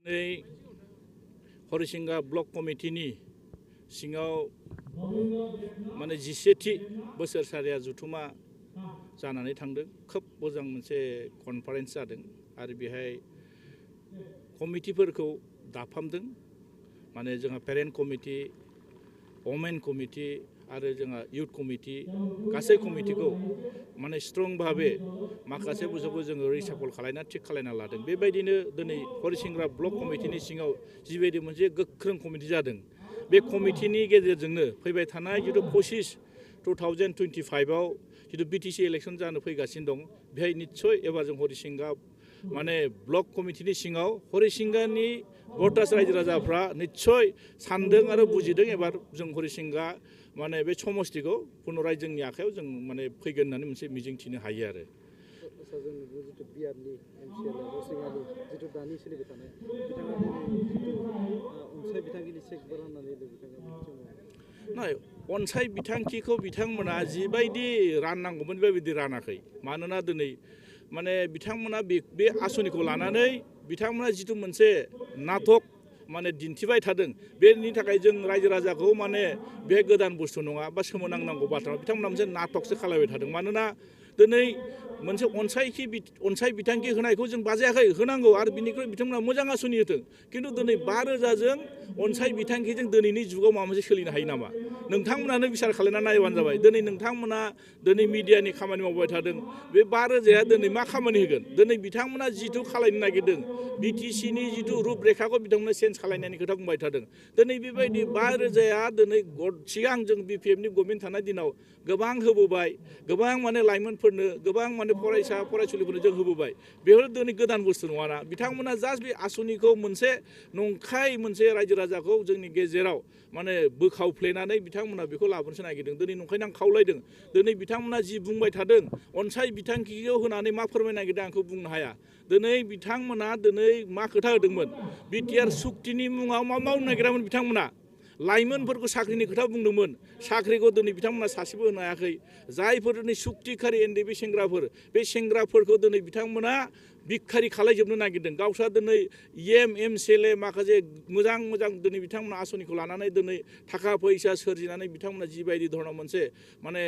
दिनै हरिसिंगा ब्लक कमिटिनि सिङाव माने 11थि बोसोरसालिया जथुमा जानानै थांदों। खोब मोजां मोनसे कनफारेन्स जादों आरो बेहाय कमिटिफोरखौ दाफामदों। माने जोंहा पेरेन्ट कमिटि, वमेन कमिटि आरो जोंहा इउथ कमिटि गासै कमिटिखौ माने स्ट्रं भावे माखासे बुस्थुखौ जोङो रिसाफल खालायना थिग खालायना लादों। बेबायदिनो दिनै हरिसिंगा ब्लक कमिटिनि सिङाव जिबायदि मोनसे गोख्रों कमिटि जादों, बे कमिटिनि गेजेरजोंनो फैबाय थानाय जिथु 2025आव जिथु बिटिसि इलेक्सन जानो फैगासिनो दं, बेहाय निस्सय एबार जों हरिसिंगा माने ब्लक कमिटिनि सिङाव हरिसिंगानि भटार्स रायजो राजाफ्रा निस्सय सानदों आरो बुजिदों एबार जों हरिसिंगा माने बे समस्तिखौ पुनराय जोंनि आखायाव जों माने फैगोन होननानै मोनसे मिजिंथिनो हायो आरो। जिथु बिआरनि एमसिएलए हरिसिंगानि जिथु दानि सोलिबाय थानाय बिथाङा दिनै जिथु अनसाय बिथांखिनि चेकबो राननानै होदों बिथाङा नाय अनसाय बिथांखिखौ बिथांमोना जिबायदि राननांगौमोन बेबायदि रानाखै। मानोना दिनै माने बिथांमोना बे आसनिखौ लानानै बिथांमोना जिथु मोनसे नाटक माने दिन्थिबाय थादों, बेनि थाखाय जों रायजो राजाखौ माने बे गोदान बुस्थु नङा बा सोमोनांनांगौ बाथ्रा। बिथांमोना मोनसे नाटकसो खालामबाय थादों। मानोना दिनै मोनसे अनसाय बिथांखि होनायखौ जों बाजायाखै, होनांगौ आरो बिनिख्रुइ बिथांमोना मोजां आसनि होथों। खिन्थु दिनै 5,000जों अनसाय बिथांखिजों दिनैनि जुगाव माबा मोनसे सोलिनो हायो नामा? नोंथांमोनानो बिसार खालामना नायबानो जाबाय। दिनै नोंथांमोना दिनै मिडियानि खामानि मावबाय थादों, बे 5,000आ दिनै मा खामानि होगोन? दिनै बिथांमोना जिथु खालामनो नागिरदों, बिटिसिनि जिथु रुपरेखाखौ बिथांमोना चेन्ज खालामनायनि खोथा बुंबाय थादों। दिनै बेबायदि 5,000आ दिनै सिगां जों बिपिएफनि गभर्नमेन्ट थानाय दिनाव गोबां होबोबाय, गोबां माने लाइमोनफोरनो, गोबां माने फरायसुलिफोरनो जों होबोबाय। बेफोर दिनै गोदान बुस्थु नङाना। बिथांमोना जास्ट बे आसनिखौ मोनसे नंखाय मोनसे रायजो राजाखौ जोंनि गेजेराव माने बोखावफ्लेनानै बिथांमोना बेखौ लाबोनोसो नागिरदों। दिनै नंखायनो आं खावलायदों, दिनै बिथांमोना जि बुंबाय थादों अनसाय बिथांखिखौ होनानै मा फोरमायनो नागिरदों आं बेखौ बुंनो हाया। दिनै बिथांमोना दिनै मा खोथा होदोंमोन? बिटिआर सुक्तिनि मुङाव मा मावनो नागिरामोन बिथांमोना? लाइमोनफोरखौ साख्रिनि खोथा बुंदोंमोन, साख्रिखौ दिनै बिथांमोना सासेबो होनो हायाखै। जायफोर दिनै सुक्तिखारि एनडिएफबि सेंग्राफोर, बे सेंग्राफोरखौ दिनै बिथांमोना भिखारि खालायजोबनो नागिरदों। गावस्रा दिनै एमसिएलए माखासे मोजां दिनै बिथांमोना आसनिखौ लानानै दिनै थाखा फैसा सोरजिनानै बिथांमोना जिबायदि धरनाव मोनसे माने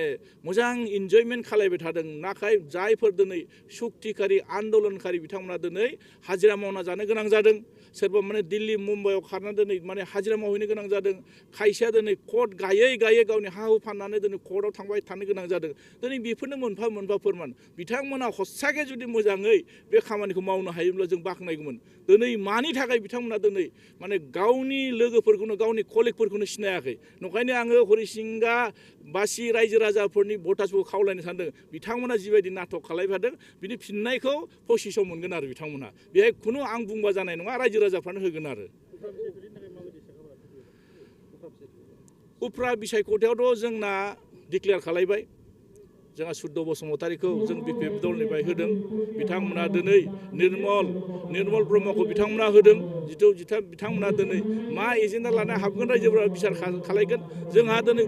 मोजां इन्जयमेन्ट खालायबाय थादों। नाथाय जायफोर दिनै सुक्तिखारि आन्दलनखारि बिथांमोना दिनै हाजिरा मावना जानो गोनां जादों। सोरबा माने दिल्ली मुम्बाइआव खारनानै दिनै माने हाजिरा मावहैनो गोनां जादों। खायसेया दिनै कर्ट गायै गावनि हा हु फाननानै दिनै कर्टआव थांबाय थानो गोनां जादों। दिनै बेफोरनो मोनफा मोनफा फोरमान। बिथांमोना हस्साके जुदि मोजाङै बे खामानिखौ मावनो हायोब्ला जों बाख्नायगौमोन। दिनै मानि थाखाय बिथांमोना दिनै माने गावनि लोगोफोरखौनो, गावनि कलिगफोरखौनो सिनायाखै। नंखायनो आङो हरिसिंगा बासि रायजो राजाफोरनि भटार्सफोरखौ खावलायनो सानदों, बिथांमोना जिबायदि नाटक खालायबाय थादों बिनि फिननायखौ पसिसआव मोनगोन आरो बिथांमोना। बेहाय खुनु आं बुंबा जानाय नङा, रायजो राजाफ्रानो होगोन आरो। उफ्रा बिसायख'थियावथ' जोंना डिक्लेयार खालायबाय। जोंहा सुद्द' बसुमतारीखौ जों बिपिएफ दलनिफ्राय होदों। बिथांमोना दिनै निर्मल ब्रह्मखौ बिथांमोना होदों। बिथांमोना दिनै मा एजेन्डा लाना हाबगोन रायजोफोरा बिसार खालायगोन। जोंहा दिनै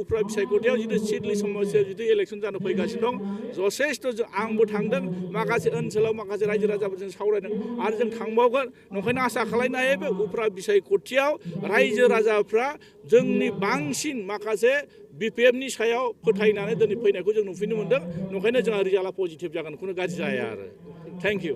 उफ्रा बिसायख'थियाव जिथु सिडली समस्तियाव जिथु इलेक्सन जानो फैगासिनो दं, जथेस्थ' आंबो थांदों, माखासे ओनसोलाव माखासे रायजो राजाफोरजों सावरायदों आरो जों थांबावगोन। नंखायनो आसा खालायनो हायो बे उफ्रा बिसायख'थियाव रायजो राजाफ्रा जोंनि बांसिन माखासे बिपिएफनि सायाव फोथायनानै दिनै फैनायखौ जों नुफिननो मोनदों। नंखायनो जोंहा रिजाल्टआ पजिटिभ जागोन, खुनु गाज्रि जाया आरो। Thank you.